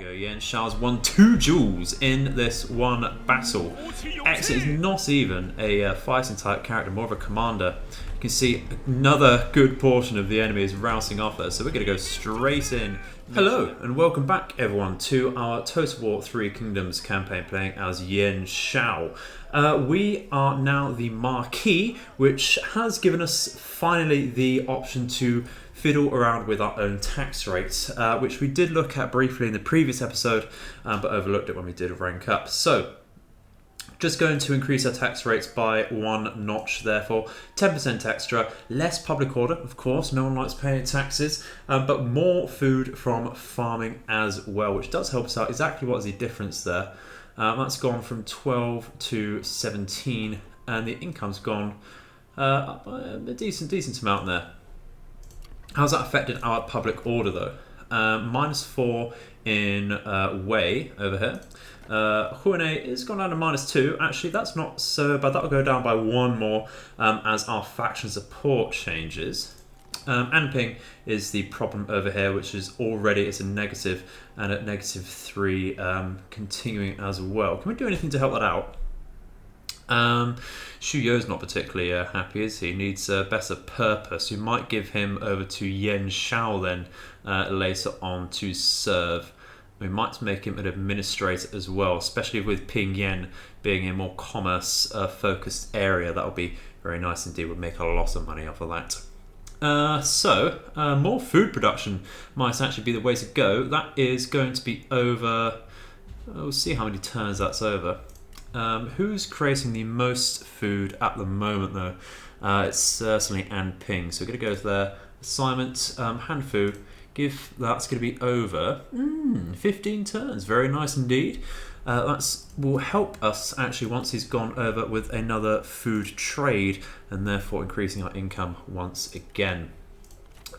go. Yuan Shao's won 2 duels in this one battle. X is not even a fighting type character, more of a commander. You can see another good portion of the enemy is rousing off there, so we're going to go straight in. Hello and welcome back everyone to our Total War 3 Kingdoms campaign playing as Yuan Shao. We are now the Marquis, which has given us finally the option to fiddle around with our own tax rates, which we did look at briefly in the previous episode, but overlooked it when we did rank up. So, just going to increase our tax rates by 1 notch, therefore 10% extra, less public order, of course, no one likes paying taxes, but more food from farming as well, which does help us out. Exactly what is the difference there? That's gone from 12 to 17, and the income's gone up by a decent amount there. How's that affected our public order though? -4 in Wei over here. Huane is gone down to -2. Actually, that's not so bad. That'll go down by 1 more as our faction support changes. Anping is the problem over here, which is already it's a negative, and at -3 continuing as well. Can we do anything to help that out? Shuyo's not particularly happy, is he? Needs a better purpose. We might give him over to Yuan Shao then later on to serve. We might make him an administrator as well, especially with Pingyuan being a more commerce focused area. That'll be very nice indeed. We'll make a lot of money off of that. More food production might actually be the way to go. That is going to be over. We'll see how many turns that's over. Who's creating the most food at the moment though? It's certainly Anping. So we're going to go to their assignment, hand food. That's going to be over 15 turns. Very nice indeed. That will help us actually once he's gone over with another food trade and therefore increasing our income once again.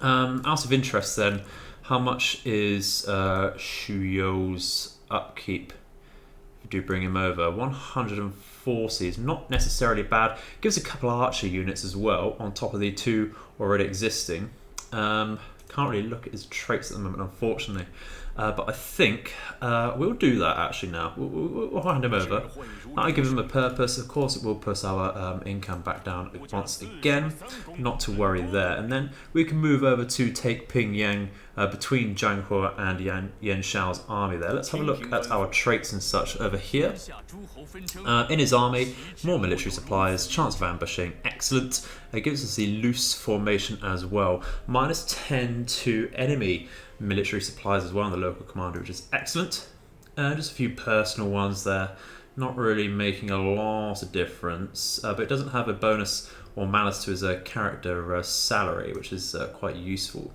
Out of interest then, how much is Shuyo's upkeep? Do bring him over 140 is not necessarily bad. Gives a couple of archer units as well on top of the 2 already existing. Can't really look at his traits at the moment, unfortunately, but I think we'll do that actually now. We'll hand him over. That'll give him a purpose. Of course, it will push our income back down once again. Not to worry there. And then we can move over to take Pingyuan between Zhang He and Yuan Shao's army there. Let's have a look at our traits and such over here. In his army, more military supplies, chance of ambushing, excellent. It gives us the loose formation as well. -10 to enemy military supplies as well on the local commander, which is excellent. Just a few personal ones there, not really making a lot of difference, but it doesn't have a bonus or malus to his character salary, which is quite useful.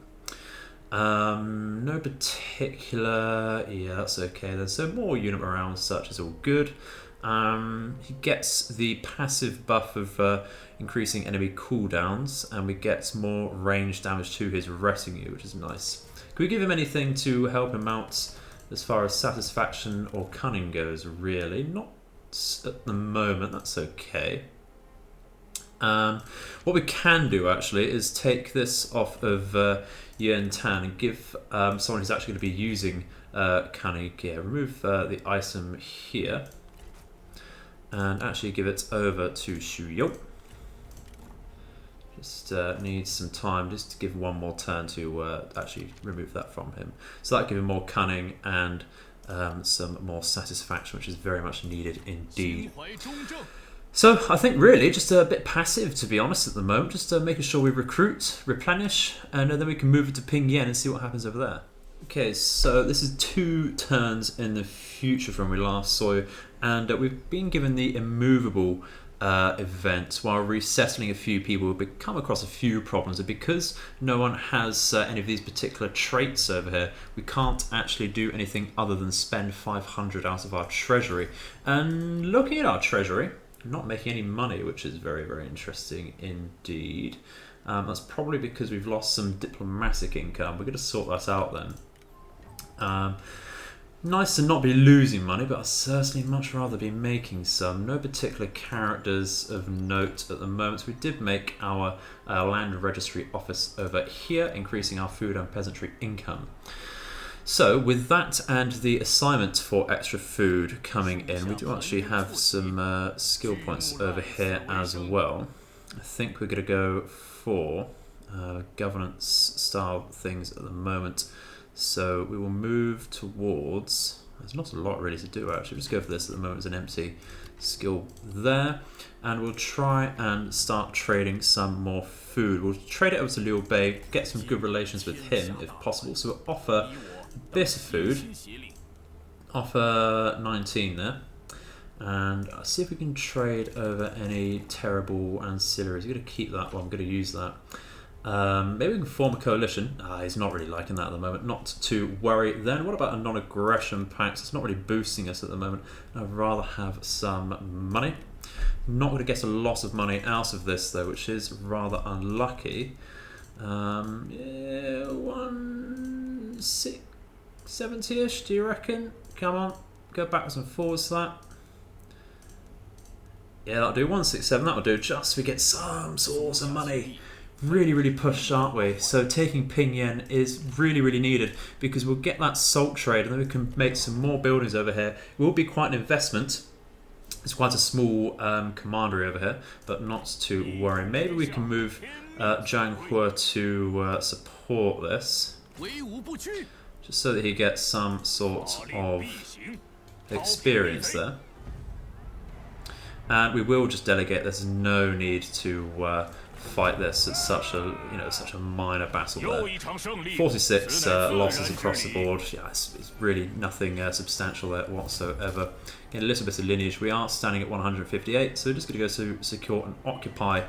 No particular, yeah, that's okay then. So more unit morale such is all good. He gets the passive buff of increasing enemy cooldowns, and we get more range damage to his retinue, which is nice. Can we give him anything to help him out as far as satisfaction or cunning goes? Really, not at the moment. That's okay. What we can do actually is take this off of Yuan Tan and give someone who's actually going to be using cunning gear. Remove the item here and actually give it over to Shuyo. Just needs some time just to give 1 more turn to actually remove that from him. So that gives him more cunning and some more satisfaction, which is very much needed indeed. So I think really just a bit passive, to be honest, at the moment. Just making sure we recruit, replenish, and then we can move it to Pingyuan and see what happens over there. Okay, so this is 2 turns in the future from when we last saw you, and we've been given the immovable event while resettling a few people. We've come across a few problems, and because no one has any of these particular traits over here, we can't actually do anything other than spend 500 out of our treasury. And looking at our treasury, not making any money, which is very, very interesting indeed. That's probably because we've lost some diplomatic income. We're going to sort that out then. Nice to not be losing money, but I'd certainly much rather be making some. No particular characters of note at the moment. So we did make our land registry office over here, increasing our food and peasantry income. So with that and the assignment for extra food coming in, we do actually have some skill points over here as well. I think we're going to go for governance style things at the moment. So we will move towards... There's not a lot really to do actually. Just go for this at the moment as an empty skill there. And we'll try and start trading some more food. We'll trade it over to Liu Bei, get some good relations with him if possible. So we'll offer a bit of food. Offer 19 there. And see if we can trade over any terrible ancillaries. I'm going to keep that one. I'm going to use that. Maybe we can form a coalition. He's not really liking that at the moment. Not to worry then. What about a non-aggression pact? It's not really boosting us at the moment. I'd rather have some money. Not going to get a lot of money out of this though, which is rather unlucky. Yeah, 170-ish, do you reckon? Come on, go backwards and forwards to that. Yeah, that'll do. 167, that'll do. Just so we get some sort of money. Really pushed, aren't we? So taking Pingyuan is really needed because we'll get that salt trade and then we can make some more buildings over here. It will be quite an investment. It's quite a small commandery over here, but not to worry. Maybe we can move Zhang Hua to support this, just so that he gets some sort of experience there. And we will just delegate. There's no need to fight this. It's such a such a minor battle there. 46 losses across the board. Yeah, it's really nothing substantial there whatsoever. Get a little bit of lineage. We are standing at 158, so we're just going to go to secure and occupy.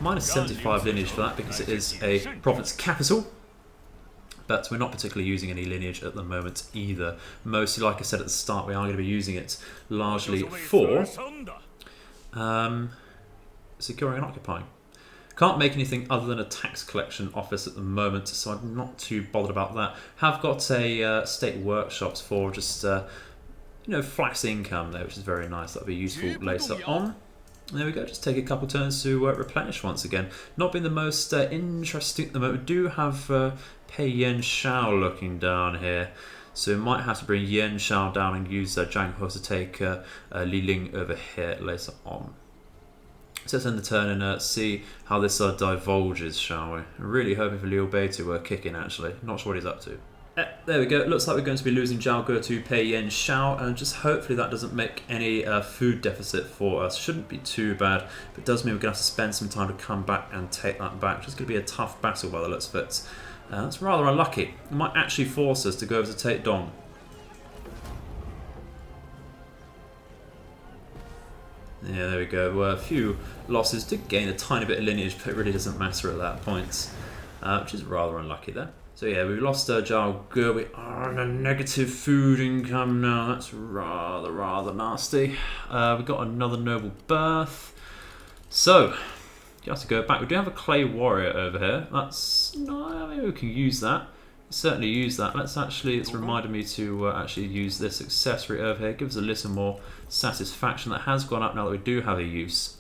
Minus 75 lineage for that because it is a province capital. But we're not particularly using any lineage at the moment either. Mostly, like I said at the start, we are going to be using it largely for securing and occupying. Can't make anything other than a tax collection office at the moment, so I'm not too bothered about that. Have got a state workshops for just flat income there, which is very nice. That'll be useful later on. There we go. Just take a couple turns to replenish once again. Not been the most interesting at the moment. We do have Yuan Shao looking down here. So we might have to bring Yuan Shao down and use Zhang Hua to take Li Ling over here later on. So let's end the turn and see how this divulges, shall we? I'm really hoping for Liu Bei to kick in, actually. Not sure what he's up to. There we go. It looks like we're going to be losing Zhao Ge to Yuan Shao, and just hopefully that doesn't make any food deficit for us. Shouldn't be too bad, but it does mean we're going to have to spend some time to come back and take that back, which is going to be a tough battle by the looks of it. That's rather unlucky. It might actually force us to go over to take Dong. Yeah, there we go. A few losses. Did gain a tiny bit of lineage, but it really doesn't matter at that point, which is rather unlucky there. So yeah, we lost Zhao Ge. We are on a negative food income now. That's rather nasty. We got another noble birth. So you have to go back. We do have a clay warrior over here. That's no, maybe we can use that. Certainly use that. It's reminded me to actually use this accessory over here. It gives a little more satisfaction. That has gone up now that we do have a use,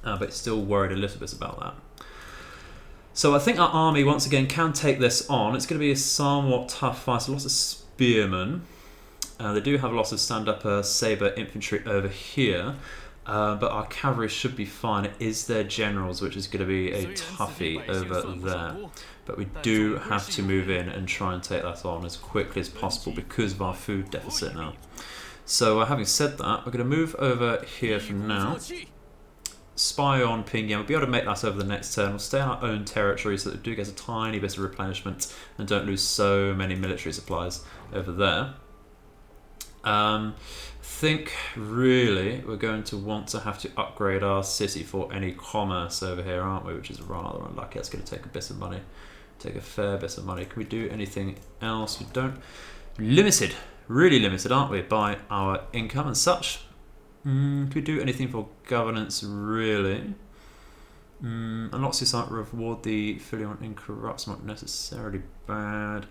but still worried a little bit about that. So I think our army once again can take this on. It's going to be a somewhat tough fight. Lots of spearmen. They do have lots of stand-up saber infantry over here. But our cavalry should be fine. It is their generals, which is going to be a toughie over there. But we do have to move in and try and take that on as quickly as possible because of our food deficit now. So having said that, we're going to move over here for now. Spy on Pingyuan. We'll be able to make that over the next turn. We'll stay on our own territory so that we do get a tiny bit of replenishment and don't lose so many military supplies over there. I think really we're going to want to have to upgrade our city for any commerce over here, aren't we? Which is rather unlucky. That's going to take a bit of money. Take a fair bit of money. Can we do anything else? We don't. Limited. Really limited, aren't we? By our income and such. Can we do anything for governance, really? Unlock society, reward the affiliate in corrupts, not necessarily bad.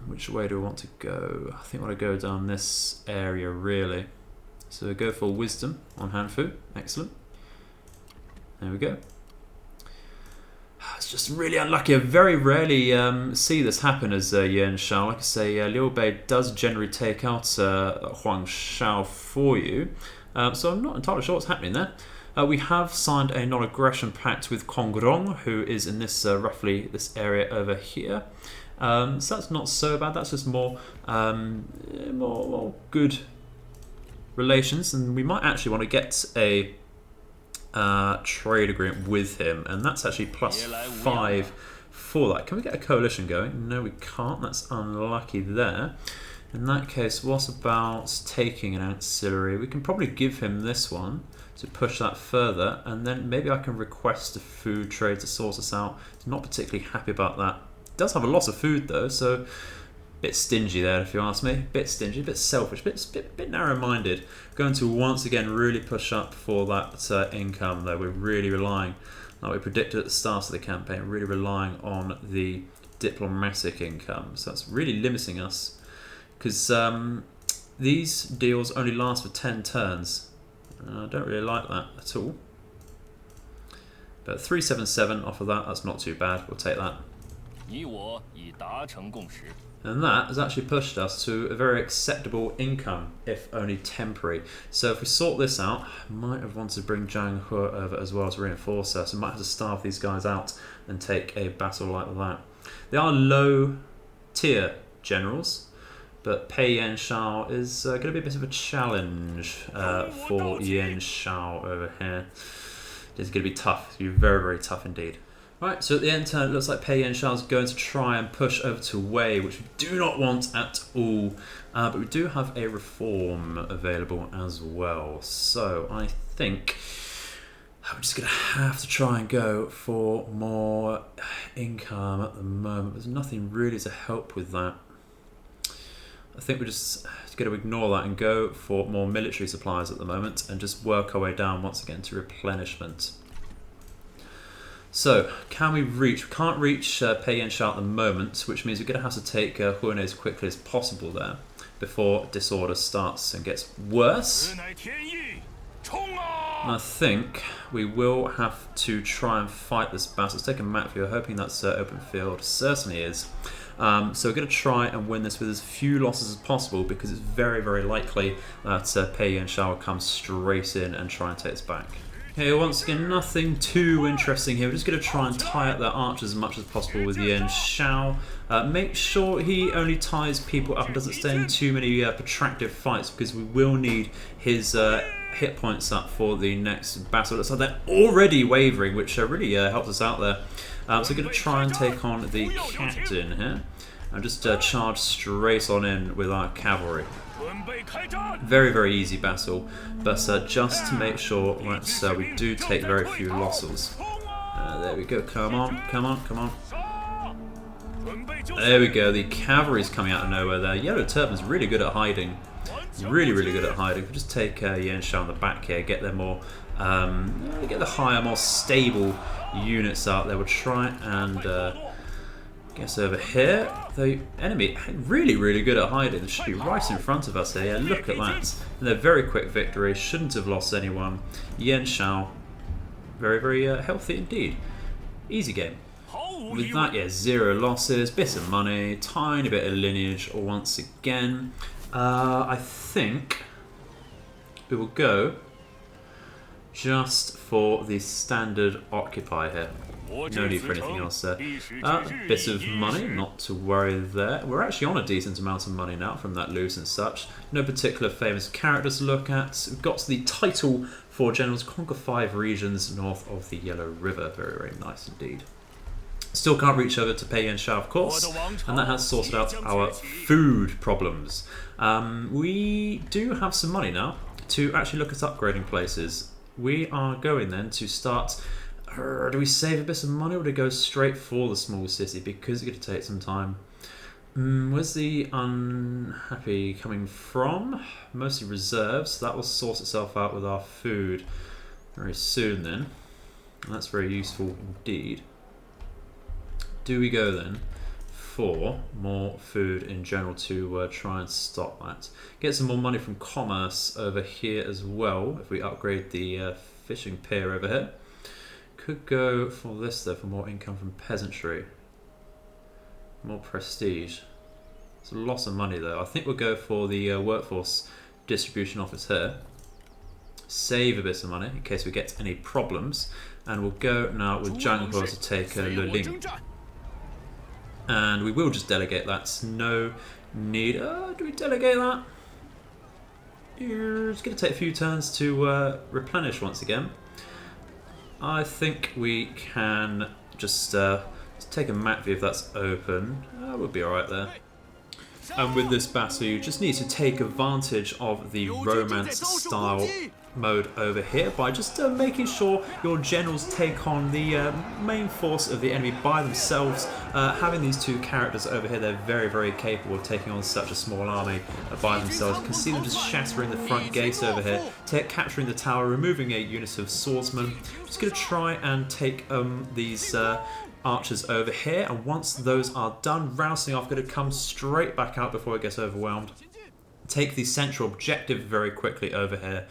Which way do I want to go? I think I want to go down this area, really. So go for wisdom on Hanfu. Excellent. There we go. It's just really unlucky. I very rarely see this happen as Yuan Shao. Like I say, Liu Bei does generally take out Yuan Shao for you. So I'm not entirely sure what's happening there. We have signed a non-aggression pact with Kongrong, who is in this roughly this area over here. So that's not so bad. That's just more good relations, and we might actually want to get a trade agreement with him, and that's actually +5 for that. Can we get a coalition going? No, we can't. That's unlucky there. In that case, what about taking an ancillary? We can probably give him this one to push that further, and then maybe I can request a food trade to sort us out. Not particularly happy about that. It does have a lot of food though, so a bit stingy there if you ask me. Bit stingy, bit selfish, bit narrow-minded. Going to once again really push up for that income though. We're really relying, like we predicted at the start of the campaign, really relying on the diplomatic income. So that's really limiting us, because these deals only last for 10 turns. I don't really like that at all. But 377 off of that, that's not too bad. We'll take that. And that has actually pushed us to a very acceptable income, if only temporary. So if we sort this out, I might have wanted to bring Zhang He over as well to reinforce us. We might have to starve these guys out and take a battle like that. They are low tier generals, but Pei Yuan Shao is going to be a bit of a challenge for Yuan Shao over here. It's going to be tough. It's going to be very, very tough indeed. Right, so at the end turn, it looks like Pei Yuan Shao is going to try and push over to Wei, which we do not want at all. But we do have a reform available as well. So I think I'm just going to have to try and go for more income at the moment. There's nothing really to help with that. I think we're just going to ignore that and go for more military supplies at the moment and just work our way down once again to replenishment. So, can we reach? We can't reach Pei Yuan Shao at the moment, which means we're going to have to take Huan as quickly as possible there before disorder starts and gets worse. And I think we will have to try and fight this battle. Let's take a map view, hoping that's open field. Certainly is. So we're going to try and win this with as few losses as possible, because it's very, very likely that Pei Yuan Shao will come straight in and try and take us back. Okay, once again, nothing too interesting here. We're just going to try and tie up their archers as much as possible with Yuan Shao. Make sure he only ties people up and doesn't stay in too many protracted fights, because we will need his hit points up for the next battle. It looks like they're already wavering, which really helps us out there. So we're going to try and take on the captain here and just charge straight on in with our cavalry. Very, very easy battle, but just to make sure that we do take very few losses. There we go, come on, come on, come on. There we go, the cavalry's coming out of nowhere there. Yellow Turbans really good at hiding. Really, really good at hiding. We'll just take Yuan Shao on the back here, get them more, get the higher, more stable units out there. We'll try and guess over here. The enemy really, really good at hiding. They should be right in front of us here. Yeah, look at that. And they're very quick victory. Shouldn't have lost anyone. Yuan Shao, very, very healthy indeed. Easy game. With that, yeah, 0 losses, bit of money, tiny bit of lineage once again. I think we will go just for the standard occupy here. No need for anything else there. Bit of money, not to worry there. We're actually on a decent amount of money now from that loot and such. No particular famous characters to look at. We've got the title for Generals, conquer 5 regions north of the Yellow River. Very, very nice indeed. Still can't reach over to Pei Yuan Shao, of course, and that has sorted out our food problems. We do have some money now to actually look at upgrading places. We are going then to start. Do we save a bit of money, or do we go straight for the small city, because it's going to take some time? Where's the unhappy coming from? Mostly reserves. So that will sort itself out with our food very soon then. And that's very useful indeed. Do we go then for more food in general to try and stop that? Get some more money from commerce over here as well if we upgrade the fishing pier over here. Could go for this though, for more income from peasantry. More prestige. It's a loss of money though. I think we'll go for the workforce distribution office here. Save a bit of money in case we get any problems. And we'll go now with Zhang to take Luling. And we will just delegate that. No need. Do we delegate that? It's going to take a few turns to replenish once again. I think we can just take a map view if that's open. We'll be alright there. And with this battle, you just need to take advantage of the romance style mode over here by just making sure your generals take on the main force of the enemy by themselves. Having these two characters over here, they're very capable of taking on such a small army by themselves. You can see them just shattering the front gate over here, capturing the tower, removing a unit of swordsmen. Just going to try and take these archers over here, and once those are done, rousing off, going to come straight back out before it gets overwhelmed. Take the central objective very quickly over here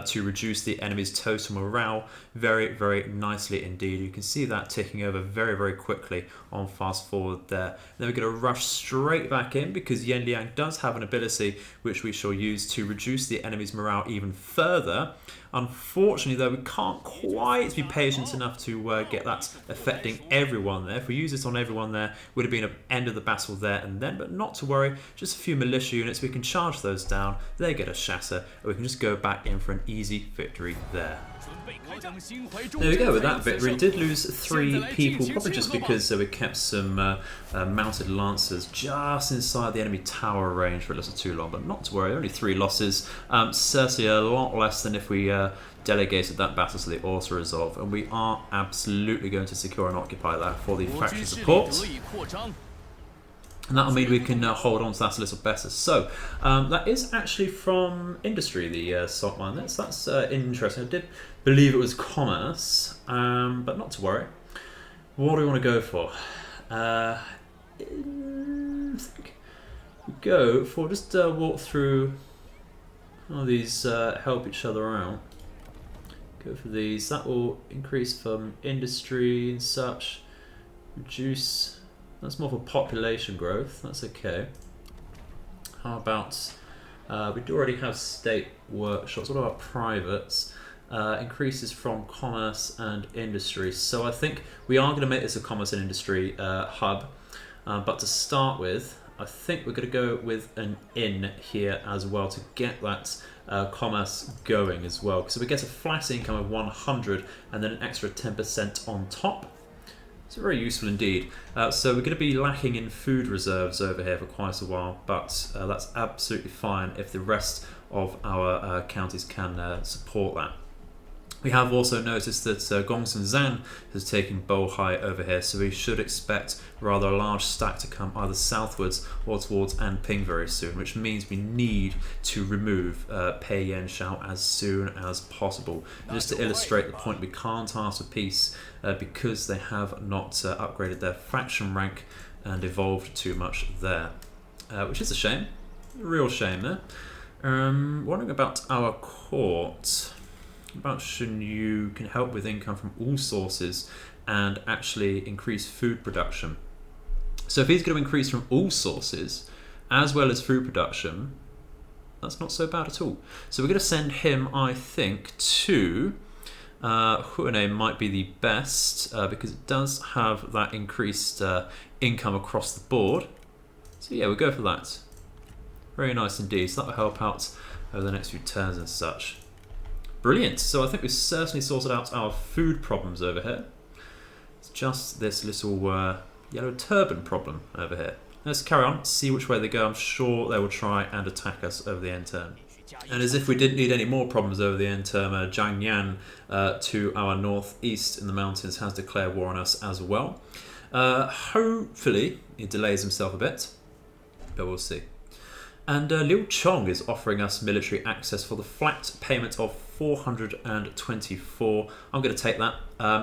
to reduce the enemy's total morale very nicely indeed. You can see that ticking over very quickly on fast forward there. Then we're going to rush straight back in because Yen Liang does have an ability which we shall use to reduce the enemy's morale even further. Unfortunately though, we can't quite be patient enough to get that affecting everyone there. If we use this on everyone there, would have been an end of the battle there and then, but not to worry, just a few militia units, we can charge those down, they get a shatter, and we can just go back in for an easy victory there. There we go, with that victory, did lose 3 people, probably just because we kept some mounted lancers just inside the enemy tower range for a little too long, but not to worry, only 3 losses, certainly a lot less than if we delegated that battle to the Auto Resolve, and we are absolutely going to secure and occupy that for the faction support. And that'll mean we can hold on to that a little better. So, that is actually from industry, the salt mine. That's interesting. I did believe it was commerce, but not to worry. What do we want to go for? I think we go for just walk through all these, help each other out. Go for these. That will increase from industry and such. Reduce. That's more for population growth, that's okay. How about, we do already have state workshops, what about privates? Increases from commerce and industry. So I think we are going to make this a commerce and industry hub. But to start with, I think we're going to go with an inn here as well to get that commerce going as well. So we get a flat income of 100 and then an extra 10% on top. It's very useful indeed. So we're going to be lacking in food reserves over here for quite a while, but that's absolutely fine if the rest of our counties can support that. We have also noticed that Gongsun Zan has taken Bohai over here, so we should expect rather a large stack to come either southwards or towards Anping very soon, which means we need to remove Pei Yuan Shao as soon as possible. And just to illustrate the point, we can't ask for peace because they have not upgraded their faction rank and evolved too much there, which is a shame, a real shame there. Wondering about our court. About Shen Yu can help with income from all sources and actually increase food production. So if he's going to increase from all sources as well as food production, that's not so bad at all. So we're going to send him, I think, to Huane might be the best because it does have that increased income across the board. So yeah, we'll go for that. Very nice indeed. So that will help out over the next few turns and such. Brilliant. So I think we've certainly sorted out our food problems over here. It's just this little yellow turban problem over here. Let's carry on, see which way they go. I'm sure they will try and attack us over the end turn. And as if we didn't need any more problems over the end term, Zhang Yan to our northeast in the mountains has declared war on us as well. Hopefully he delays himself a bit, but we'll see. And Liu Chong is offering us military access for the flat payment of 424. I'm going to take that.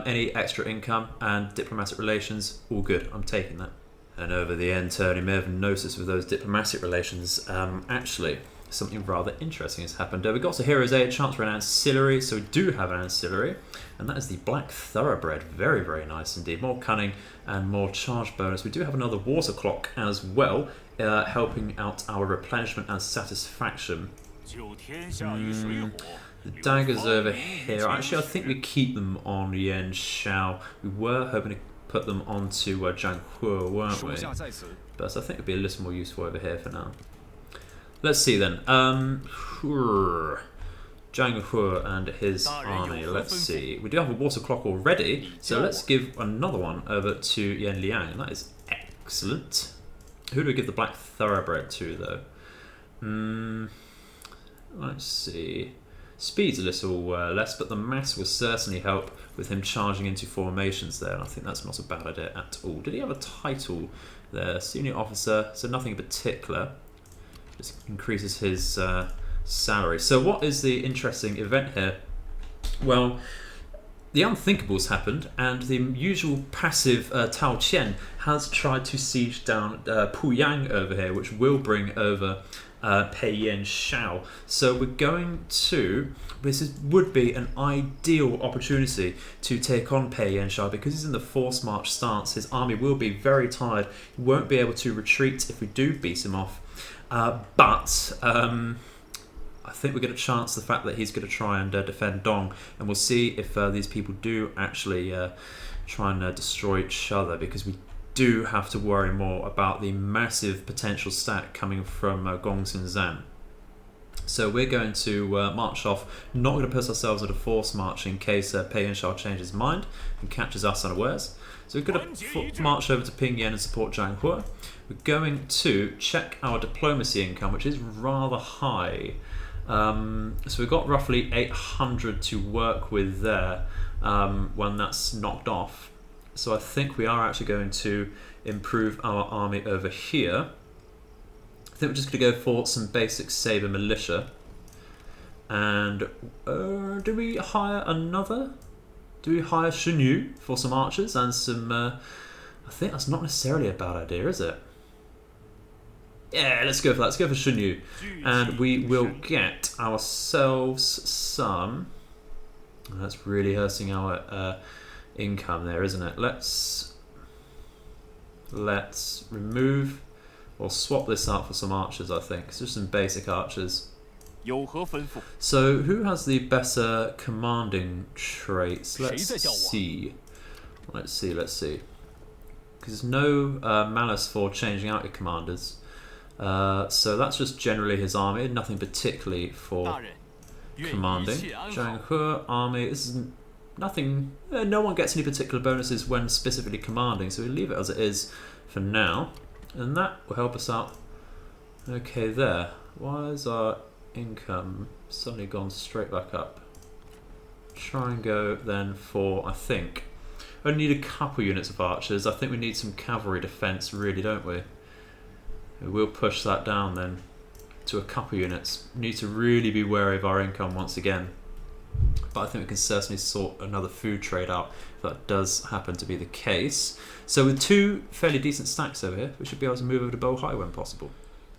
Any extra income and diplomatic relations, all good. I'm taking that. And over the end turn, you may have noticed with those diplomatic relations, actually, something rather interesting has happened. We got to Hero's Aid, chance for an ancillary, so we do have an ancillary, and that is the Black Thoroughbred. Very, very nice indeed. More cunning and more charge bonus. We do have another water clock as well, helping out our replenishment and satisfaction. The daggers over here. Actually, I think we keep them on Yuan Shao. We were hoping to put them onto Zhang Hu, weren't we? But I think it'd be a little more useful over here for now. Let's see then. Zhang Hu and his army. Let's see. We do have a water clock already, so let's give another one over to Yan Liang, and that is excellent. Who do we give the Black Thoroughbred to, though? Let's see. Speed's a little less, but the mass will certainly help with him charging into formations there, and I think that's not a bad idea at all. Did he have a title there? Senior officer, so nothing in particular. Just increases his salary. So what is the interesting event here? Well, the unthinkables happened, and the usual passive Tao Qian has tried to siege down Puyang over here, which will bring over Yuan Shao. So we're going to, would be an ideal opportunity to take on Yuan Shao, because he's in the forced march stance. His army will be very tired. He won't be able to retreat if we do beat him off. But I think we get a chance the fact that he's going to try and defend Dong, and we'll see if these people do actually try and destroy each other, because we do have to worry more about the massive potential stack coming from Gongsun Zan. So we're going to march off, not going to put ourselves at a forced march in case Yuan Shao changes his mind and catches us unawares. So we're going to march over to Pingyuan and support Zhang Hu. We're going to check our diplomacy income, which is rather high. So we've got roughly 800 to work with there when that's knocked off. So I think we are actually going to improve our army over here. I think we're just going to go for some basic saber militia. And do we hire another? Do we hire Shenyu for some archers and some... I think that's not necessarily a bad idea, is it? Yeah, let's go for that. Let's go for Shenyu. And we will get ourselves some... That's really hurting our income there, isn't it? Let's remove or swap this out for some archers, I think. It's just some basic archers. So who has the better commanding traits? Let's see. Because there's no malice for changing out your commanders. So that's just generally his army, nothing particularly for commanding. Zhang Hu army, this is nothing, no one gets any particular bonuses when specifically commanding, so we leave it as it is for now, and that will help us out. Okay, there. Why is our income suddenly gone straight back up? Try and go then for, I think, only need a couple units of archers. I think we need some cavalry defense, really, don't we? We'll push that down then to a couple units. We need to really be wary of our income once again. But I think we can certainly sort another food trade out if that does happen to be the case. So with two fairly decent stacks over here, we should be able to move over to Bohai when possible.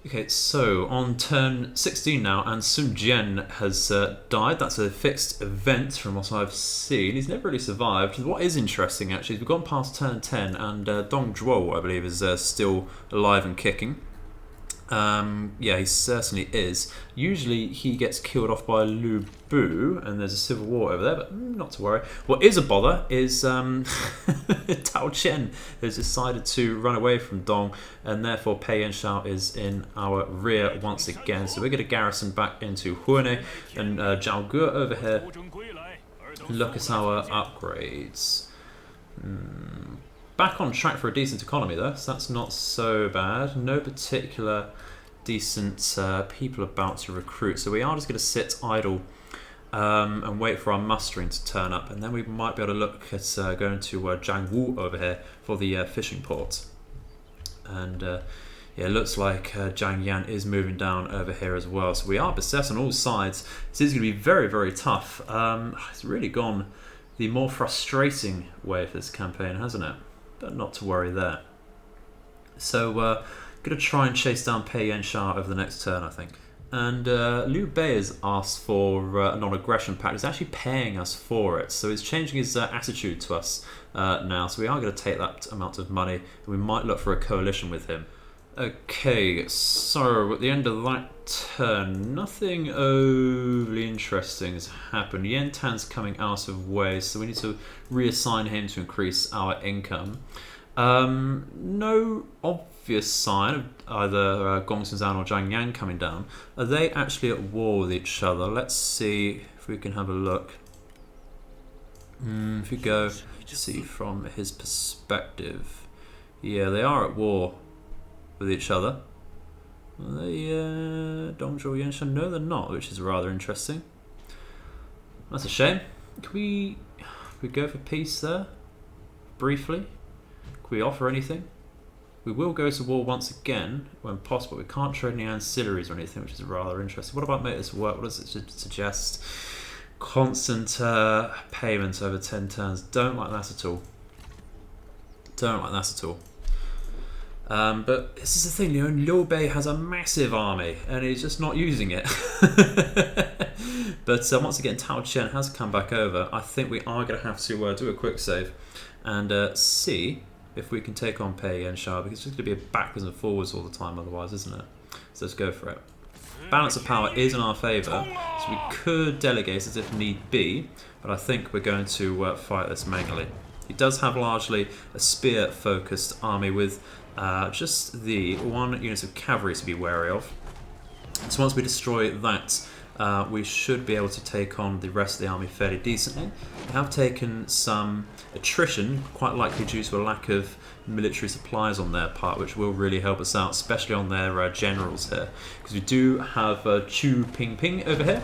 Okay, so on turn 16 now, and Sun Jian has died. That's a fixed event from what I've seen. He's never really survived. What is interesting actually is we've gone past turn 10, and Dong Zhuo, I believe, is still alive and kicking. Yeah, he certainly is. Usually he gets killed off by Lu Bu, and there's a civil war over there, but not to worry. What is a bother is Tao Chen has decided to run away from Dong, and therefore Yuan Shao is in our rear once again. So we're going to garrison back into Huane, and Zhao Gu over here. Look at our upgrades. Back on track for a decent economy though, so that's not so bad. No particular decent people about to recruit, so we are just going to sit idle and wait for our mustering to turn up, and then we might be able to look at going to Jiangwu over here for the fishing port. And yeah, it looks like Zhang Yan is moving down over here as well, so we are beset on all sides. This is going to be very, very tough. It's really gone the more frustrating way for this campaign, hasn't it? But not to worry there. So going to try and chase down Yuan Shao over the next turn, I think. And Liu Bei has asked for a non-aggression pact. He's actually paying us for it, so he's changing his attitude to us now. So we are going to take that amount of money, and we might look for a coalition with him. Okay, so at the end of that turn, nothing overly interesting has happened. Yen Tan's coming out of way, so we need to reassign him to increase our income. No obvious sign of either Gongsun or Zhang Yang coming down. Are they actually at war with each other? Let's see if we can have a look. If we go see from his perspective, yeah, they are at war with each other. Are they Dongzhou Yuan? No, they're not, which is rather interesting. That's a shame. Can we go for peace there? Briefly? Can we offer anything? We will go to war once again when possible. We can't trade any ancillaries or anything, which is rather interesting. What about make this work? What does it suggest? Constant payment over 10 turns. Don't like that at all. Don't like that at all. But this is the thing, Liu Bei has a massive army and he's just not using it. But once again, Tao Chen has come back over. I think we are going to have to do a quick save and see if we can take on Yuan Shao, because it's just going to be backwards and forwards all the time otherwise, isn't it? So let's go for it. Balance of power is in our favour, so we could delegate as if need be, but I think we're going to fight this manually. He does have largely a spear-focused army with just the 1 unit of cavalry to be wary of. So once we destroy that, we should be able to take on the rest of the army fairly decently. We have taken some attrition, quite likely due to a lack of military supplies on their part, which will really help us out, especially on their generals here. Because we do have Chu Pingping over here,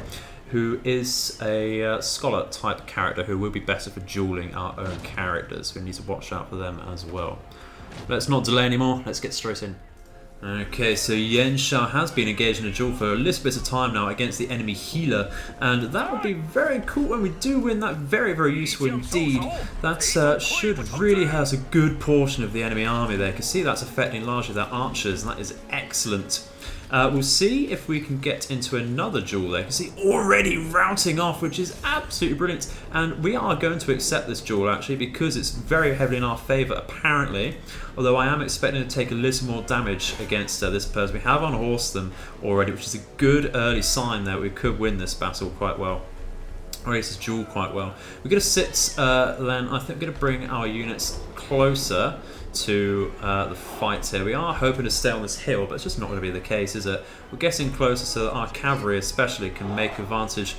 who is a scholar type character who will be better for dueling our own characters. We need to watch out for them as well. Let's not delay anymore, let's get straight in. Okay, so Yuan Shao has been engaged in a duel for a little bit of time now against the enemy healer, and that would be very cool when we do win. That very, very useful indeed. That should really hurt a good portion of the enemy army there. You can see that's affecting largely their archers, and that is excellent. We'll see if we can get into another duel there. You can see already routing off, which is absolutely brilliant. And we are going to accept this duel actually because it's very heavily in our favour apparently. Although I am expecting to take a little more damage against this person. We have unhorsed them already, which is a good early sign that we could win this battle quite well. Or at least this duel quite well. We're going to sit then, I think we're going to bring our units closer to the fight here. We are hoping to stay on this hill, but it's just not going to be the case, is it? We're getting closer so that our cavalry especially can make advantage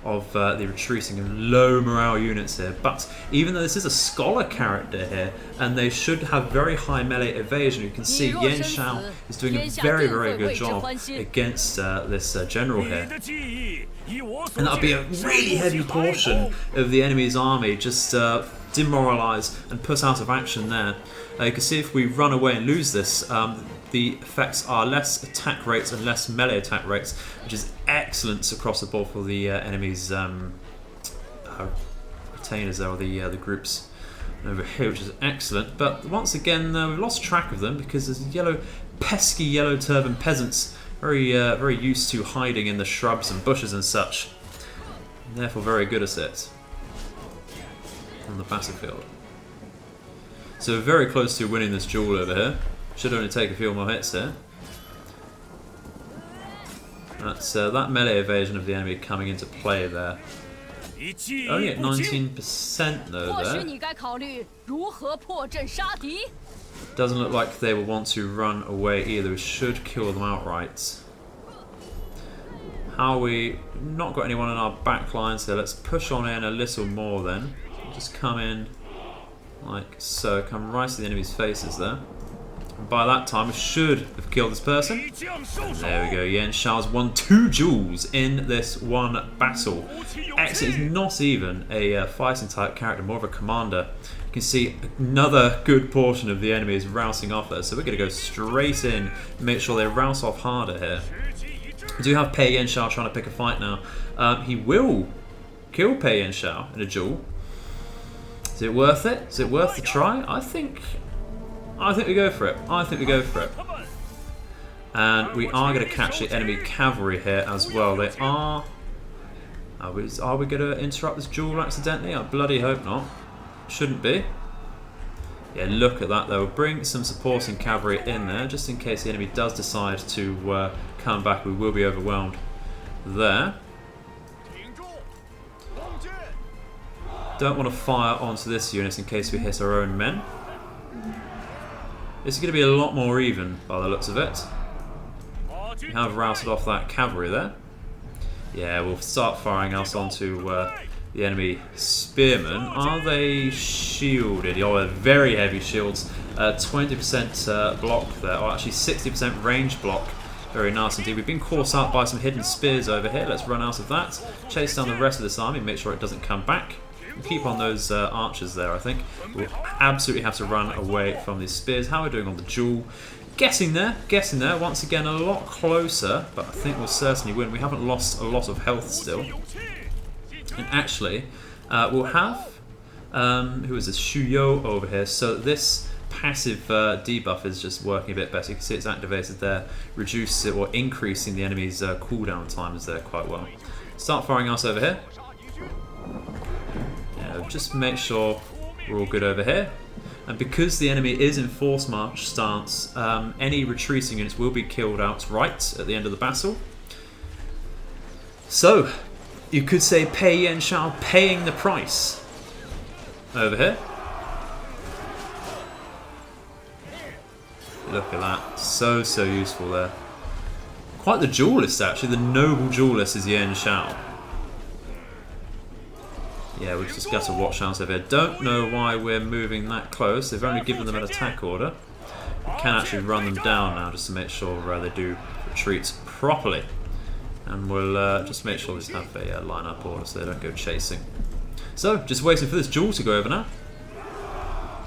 of the retreating and low morale units here. But even though this is a scholar character here, and they should have very high melee evasion, you can see Yuan Shao is doing a very, very good job against this general here. And that'll be a really heavy portion of the enemy's army just demoralised and put out of action there. You can see if we run away and lose this, the effects are less attack rates and less melee attack rates, which is excellent across the board for the enemy's retainers there, or the groups over here, which is excellent. But once again, we've lost track of them because there's pesky yellow turban peasants, very used to hiding in the shrubs and bushes and such, and therefore very good at it on the battlefield. So we're very close to winning this duel over here. Should only take a few more hits here. That's that melee evasion of the enemy coming into play there. Only at 19% though there. Doesn't look like they will want to run away either. We should kill them outright. How we not got anyone in our back line, so let's push on in a little more then. Just come in like so, come right to the enemy's faces there. And by that time we should have killed this person. And there we go, Yuan Shao's won 2 duels in this one battle. Excellent, he's not even a fighting type character, more of a commander. You can see another good portion of the enemy is rousing off there, so we're going to go straight in and make sure they rouse off harder here. We do have Yuan Shao trying to pick a fight now. He will kill Yuan Shao in a duel. Is it worth it? Is it worth the try? I think we go for it. I think we go for it. And we are going to catch the enemy cavalry here as well. They are... Are we going to interrupt this duel accidentally? I bloody hope not. Shouldn't be. Yeah, look at that though. We'll bring some supporting cavalry in there, just in case the enemy does decide to come back. We will be overwhelmed there. Don't want to fire onto this unit in case we hit our own men. This is going to be a lot more even by the looks of it. We have routed off that cavalry there. Yeah, we'll start firing us onto the enemy spearmen. Are they shielded? Oh, they're very heavy shields. 20% block there, or actually 60% range block. Very nice indeed. We've been caught out by some hidden spears over here. Let's run out of that. Chase down the rest of this army, make sure it doesn't come back. We'll keep on those archers there, I think. We'll absolutely have to run away from these spears. How are we doing on the duel? Getting there. Once again, a lot closer, but I think we'll certainly win. We haven't lost a lot of health still. And actually, we'll have... who is this? Shuyo over here. So this passive debuff is just working a bit better. You can see it's activated there, reducing or increasing the enemy's cooldown times there quite well. Start firing us over here. Yeah, just make sure we're all good over here. And because the enemy is in force march stance, any retreating units will be killed outright at the end of the battle. So, you could say Yuan Shao paying the price over here. Look at that, so useful there. Quite the duelist actually, the noble duelist is Yuan Shao. Yeah, we've just got to watch out over here. Don't know why we're moving that close. They've only given them an attack order. We can actually run them down now just to make sure they do retreat properly. And we'll just make sure they have a line-up order so they don't go chasing. So, just waiting for this duel to go over now.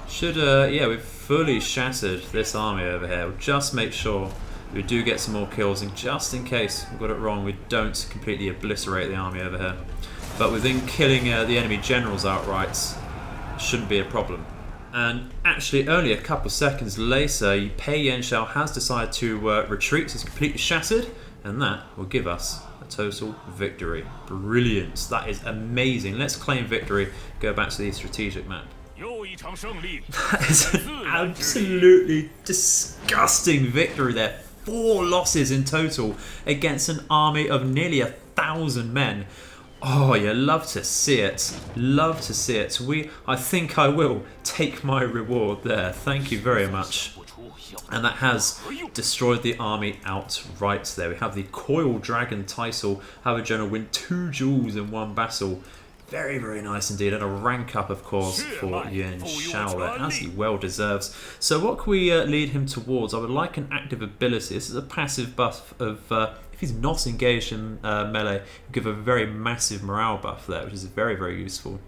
Yeah, we've fully shattered this army over here. We'll just make sure we do get some more kills, and just in case we've got it wrong, we don't completely obliterate the army over here. But within killing the enemy generals outright, shouldn't be a problem. And actually, only a couple of seconds later, Yuan Shao has decided to retreat. It's completely shattered, and that will give us a total victory. Brilliant. That is amazing. Let's claim victory. Go back to the strategic map. That is an absolutely disgusting victory there. 4 losses in total against an army of nearly 1,000 men. Oh, you love to see it. Love to see it. I think I will take my reward there. Thank you very much. And that has destroyed the army outright there. We have the Coiled Dragon title. Have a general win 2 duels in 1 battle. Very, very nice indeed. And a rank up, of course, for Yuan Shao there, as he well deserves. So what can we lead him towards? I would like an active ability. This is a passive buff of... if he's not engaged in melee, he'll give a very massive morale buff there, which is very, very useful.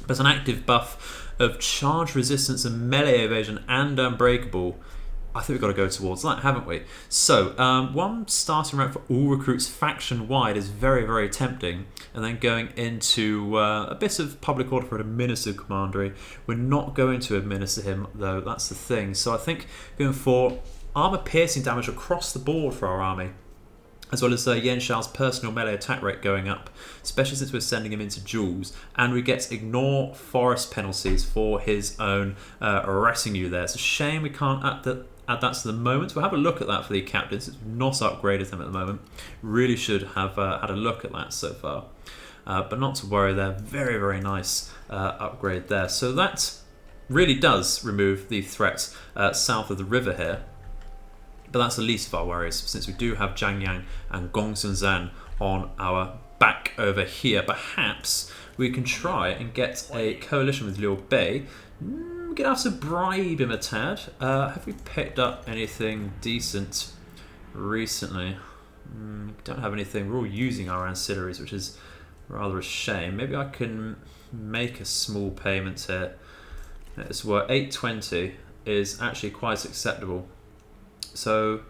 But an active buff of charge resistance and melee evasion and unbreakable, I think we've got to go towards that, haven't we? So, 1 starting rank for all recruits faction-wide is very, very tempting. And then going into a bit of public order for an administered commandery. We're not going to administer him, though, that's the thing. So I think going for armor-piercing damage across the board for our army, as well as Yuan Shao's personal melee attack rate going up, especially since we're sending him into duels, and we get ignore forest penalties for his own retinue there. It's a shame we can't add that to the moment. We'll have a look at that for the captains. It's not upgraded them at the moment. Really should have had a look at that so far. But not to worry there. Very, very nice upgrade there. So that really does remove the threat south of the river here. But that's the least of our worries, since we do have Jiangyang and Gongsun on our back over here. Perhaps we can try and get a coalition with Liu Bei. We're going to have to bribe him a tad. Have we picked up anything decent recently? Don't have anything. We're all using our ancillaries, which is rather a shame. Maybe I can make a small payment here. It's worth 820 is actually quite acceptable. So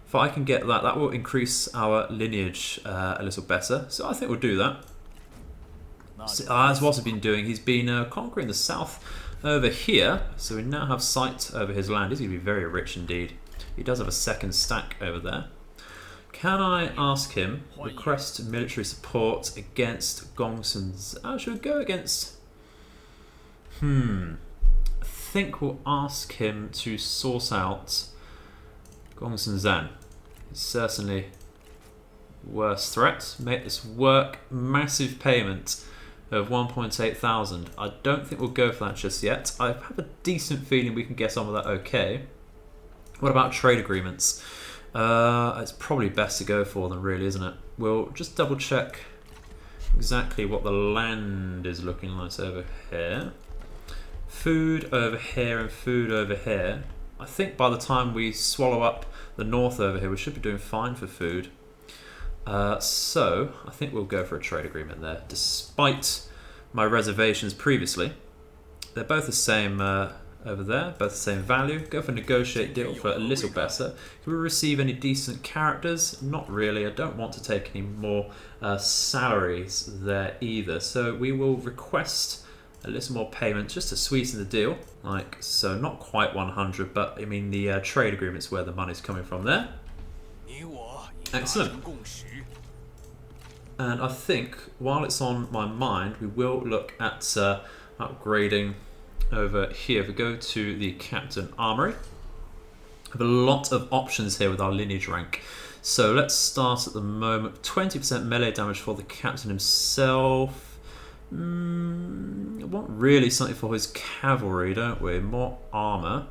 if I can get that, that will increase our lineage a little better. So I think we'll do that. So, as what he's been doing, he's been conquering the south over here. So we now have sight over his land. He's going to be very rich indeed. He does have a second stack over there. Can I ask him, request military support against Gongsun's... Oh, should we go against... I think we'll ask him to source out Gongsun Zan. It's certainly worse threat. Make this work. Massive payment of 1.8 thousand. I don't think we'll go for that just yet. I have a decent feeling we can get on with that okay. What about trade agreements? It's probably best to go for them, really, isn't it? We'll just double check exactly what the land is looking like over here. Food over here and food over here. I think by the time we swallow up the north over here, we should be doing fine for food. So I think we'll go for a trade agreement there, despite my reservations previously. They're both the same over there, both the same value. Go for negotiate deal for a little better. Can we receive any decent characters? Not really. I don't want to take any more salaries there either. So we will request a little more payment just to sweeten the deal. Like so, not quite 100, but I mean the trade agreement's where the money's coming from there. Excellent. And I think while it's on my mind, we will look at upgrading over here. If we go to the Captain Armory, we have a lot of options here with our lineage rank. So let's start at the moment. 20% melee damage for the Captain himself. I want really something for his cavalry, don't we? More armor.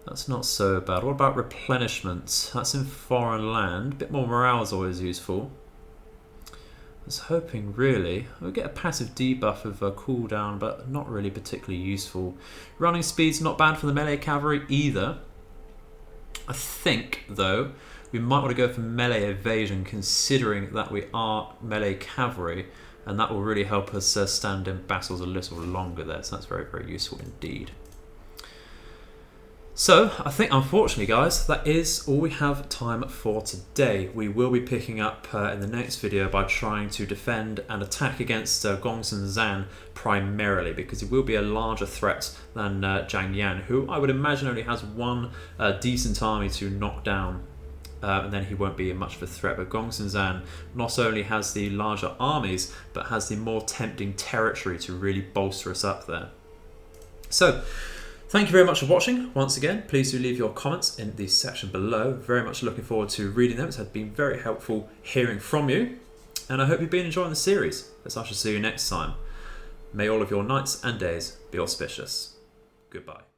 That's not so bad. What about replenishment? That's in foreign land. A bit more morale is always useful. I was hoping really we'll get a passive debuff of a cooldown, but not really particularly useful. Running speed's not bad for the melee cavalry either. I think though we might want to go for melee evasion, considering that we are melee cavalry, and that will really help us stand in battles a little longer there. So that's very, very useful indeed. So, I think unfortunately guys, that is all we have time for today. We will be picking up in the next video by trying to defend and attack against Gongsun Zan primarily, because he will be a larger threat than Zhang Yan, who I would imagine only has one decent army to knock down, and then he won't be much of a threat. But Gongsun Zan not only has the larger armies, but has the more tempting territory to really bolster us up there. So, thank you very much for watching. Once again, please do leave your comments in the section below. Very much looking forward to reading them. It's been very helpful hearing from you. And I hope you've been enjoying the series, as I shall see you next time. May all of your nights and days be auspicious. Goodbye.